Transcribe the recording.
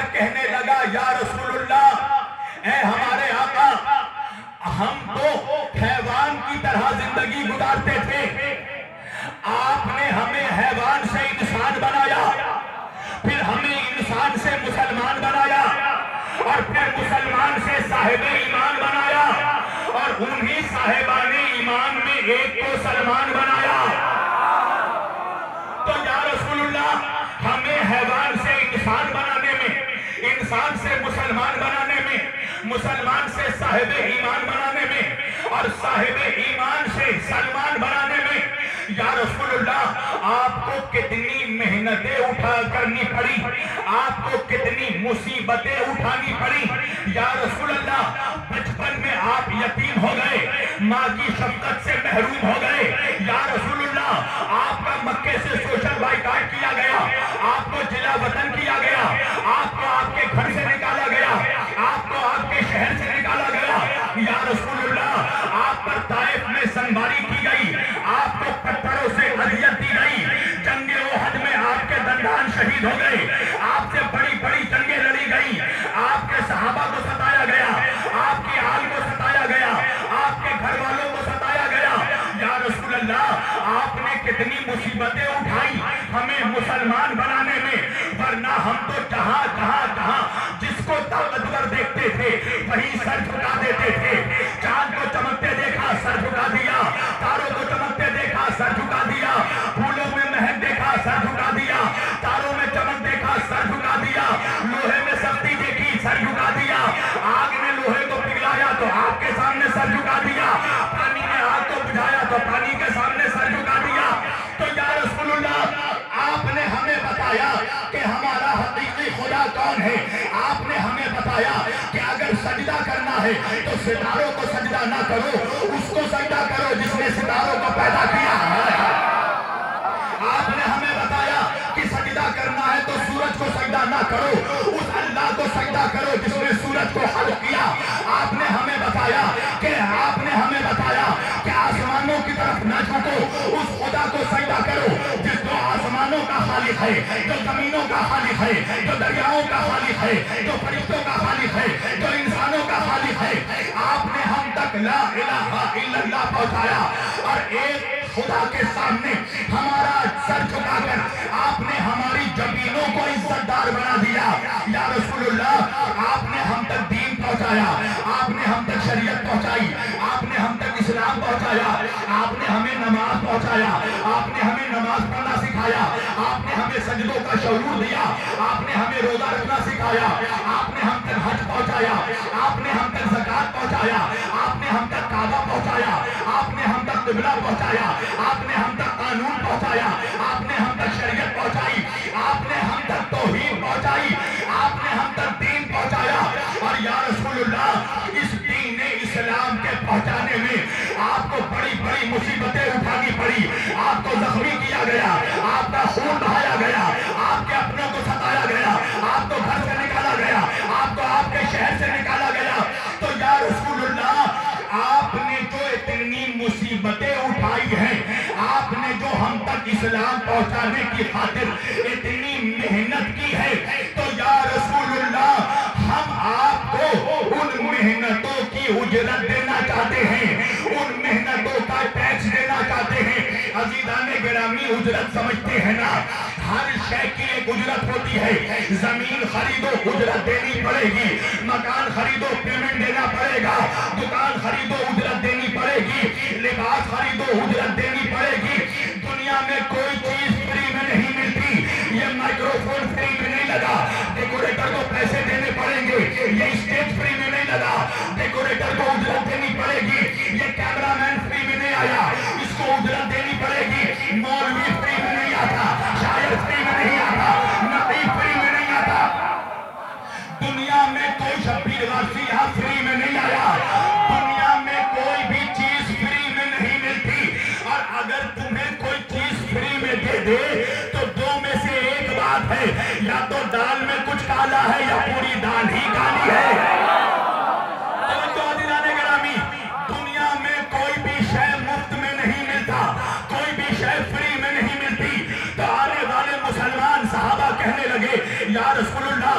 کر کہنے لگا یا رسول اللہ، اے ہمارے آقا، ہم تو حیوان کی طرح زندگی گزارتے تھے، آپ نے ہمیں حیوان سے انسان بنایا، پھر ہمیں انسان سے مسلمان بنایا، اور پھر مسلمان سے صاحب ایمان بنایا، اور انہی صاحبان ایمان میں ایک کو سلمان بنایا۔ تو یا رسول اللہ، ہمیں حیوان سے انسان بنانے میں، انسان سے مسلمان بنانے میں، مسلمان سے صاحب ایمان بنانے میں، اور صاحب ایمان سے سلمان بنانے میں، یا رسول اللہ آپ کو کتنی محنتیں کرنی پڑی، آپ کو کتنی مصیبتیں اٹھانی پڑی۔ یا رسول اللہ بچپن میں آپ یتیم ہو گئے، ماں کی شفقت سے محروم ہو گئے۔ یا رسول اللہ آپ کا مکے سے سوشل بائیکاٹ کیا گیا، آپ کو جلا وطن کیا گیا، آپ کو آپ کے گھر سے نکالا گیا، آپ کو آپ کے شہر سے نکالا گیا۔ یا رسول اللہ آپ پر طائف میں سنباری کی گئی، آپ کو پتھروں سے اذیت دی گئی، جنگ احد میں آپ کے دندان شہید ہو گئے، آپ سے بڑی بڑی جنگیں لڑی گئی، آپ کے صحابہ کو ستایا گیا، آپ کی آل کو ستایا گیا، آپ کے گھر والوں کو ستایا گیا۔ یا رسول اللہ آپ نے کتنی مصیبتیں اٹھائی ہمیں مسلمان بنانے میں، ورنہ ہم تو جہاں جہاں جہاں جس کو طاقتور دیکھتے تھے وہیں سر جھکا دیتے تھے۔ چاند کو چمکتے دیکھا سر جھکا دیا، تاروں کو چمکتے دیکھا سر جھکا دیا، پھولوں میں مہک دیکھا سر جھکا دیا، تاروں میں چمک دیکھا سر جھکا دیا، لوہے میں سختی دیکھی سر جھکا دیا، آگ نے لوہے کو پگھلایا تو آگ کے سامنے سر جھکا دیا، پانی نے آگ کو بجھایا تو پانی کے سامنے سر جھکا دیا۔ تو یا رسول اللہ آپ نے ہمیں بتایا کہ ہمارا حقیقی خدا کون ہے، آپ نے ہمیں بتایا کہ اگر سجدہ کرنا ہے تو ستاروں کو سجدہ نہ کرو، اس کو سجدہ کرو جس نے ستاروں کو پیدا کیا ہے۔ آپ نے ہمیں بتایا کہ سجدہ کرنا ہے تو سورج کو سجدہ نہ کرو، اس اللہ کو سجدہ کرو جس نے سورج کو خلق کیا۔ آپ نے ہمیں بتایا کہ آسمانوں کی طرف نہ جھکو، اس خدا کو سجدہ کرو جس جو آسمانوں کا خالق ہے، جو زمینوں کا خالق ہے، جو دریاؤں کا خالق ہے، جو فرشتوں کا خالق ہے، جو انسانوں کا خالق ہے۔ آپ نے ہم تک لا الہ الا اللہ پہنچایا، اور ایک خدا کے سامنے ہمارا سر جھکا کر آپ نے ہماری جبینوں کو عزت دار بنا دیا۔ یا رسول اللہ آپ نے ہم تک دین پہنچایا، آپ نے ہم تک شریعت پہنچائی، آپ نے ہم تک اسلام پہنچایا، آپ نے ہمیں نماز پہنچایا، آپ نے ہمیں نماز پڑھنا سکھایا، آپ نے ہمیں سجدوں کا شعور دیا، آپ نے ہمیں روزہ رکھنا سکھایا، آپ نے ہم تک حج پہنچایا، آپ نے ہم تک زکوٰۃ پہنچایا، آپ نے ہم تک کعبہ پہنچایا، آپ نے ہم تک قبلہ پہنچایا، آپ نے ہم تک قانون پہنچایا، آپ نے ہم تک شریعت پہنچائی، آپ نے ہم تک توحید پہنچائی، آپ نے ہم تک دین پہنچایا۔ اور یا رسول اللہ اس دین اسلام کے پہنچانے میں آپ کو بڑی بڑی مصیبتیں اٹھانی پڑی، آپ کو زخمی کیا گیا، آپ کا خون بہایا گیا، آپ کے اپنوں کو ستایا گیا، آپ کو گھر سے نکالا گیا، آپ کو آپ کے شہر سے نکالا گیا۔ تو یا رسول اللہ آپ نے جو اتنی مصیبتیں اٹھائی ہیں، آپ نے جو ہم تک اسلام پہنچانے کی خاطر اتنی محنت کی ہے، تو یا رسول اللہ ہم آپ کو ان محنتوں کی اجرت دینا چاہتے ہیں، ان محنتوں کا ٹیکس دینا چاہتے ہیں۔ عزیزان گرامی اجرت سمجھتے ہیں نا، ہر شے کی ایک اجرت ہوتی ہے، زمین خریدو اجرت دینی پڑے گی، مکان خریدو پیمنٹ دینا پڑے گا، دکان خریدو اجرت دینی پڑے گی، لباس خریدو اجرت دینی پڑے گی۔ دنیا میں کوئی چیز فری میں نہیں ملتی، یہ مائکرو فون فری میں نہیں لگا، ڈیکوریٹر کو پیسے دینے پڑیں گے، یہ اسٹیج فری میں نہیں لگا، ڈیکوریٹر کو اجرت دینی پڑے گی، یہ کیمرہ مین فری میں نہیں آیا، اس کو اجرت دینی پڑے گی، مولوی فری میں نہیں آتا، شاعر فری میں نہیں آتا، نقیب فری میں نہیں آتا، دنیا میں کوئی شبیر غازی یہاں فری میں نہیں آیا، دنیا میں کوئی بھی چیز فری میں نہیں ملتی، اور اگر تمہیں کوئی چیز فری میں دے دے تو دو میں سے ایک بات ہے، یا تو دال میں کچھ کالا ہے یا پوری دال ہی کالی ہے۔ دنیا میں کوئی بھی شے مفت میں نہیں ملتا، کوئی بھی شے فری میں نہیں ملتی۔ تو آنے والے مسلمان صحابہ کہنے لگے یا رسول اللہ